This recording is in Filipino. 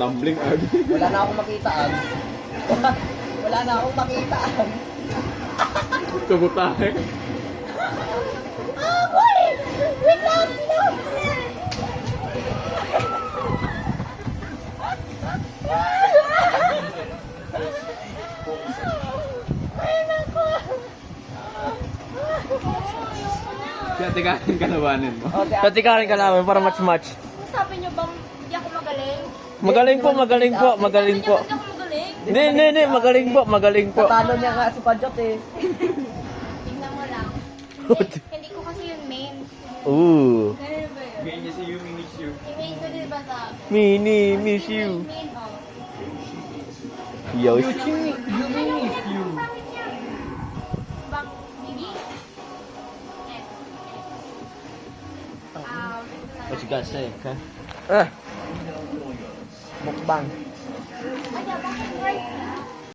tumbling ag. Wala na akong makitaan. Wala na akong makitaan. Sabutahe. Ah, boy! Wait lang! Ay, naku! Kaya tikahin kalabanin mo. Okay, Patikarin ka namin para match-match. Sabi niyo bang hindi ako magaling? Magaling po, magaling po, magaling po. Sabi niyo ba't ako magaling? Hindi, magaling po, magaling po. Talo niya nga si Padjot eh. Tingnan mo lang. Hindi ko kasi yung main. Ooh. Ganun ba yun? Ganyan niya si Yumi miss you. Yung main ko din ba sa... Mini, miss you. Main, oh. Yo. Yumi miss you. Bang, Bibi? X. What you got to say, okay? Mukbang. Ay, dapat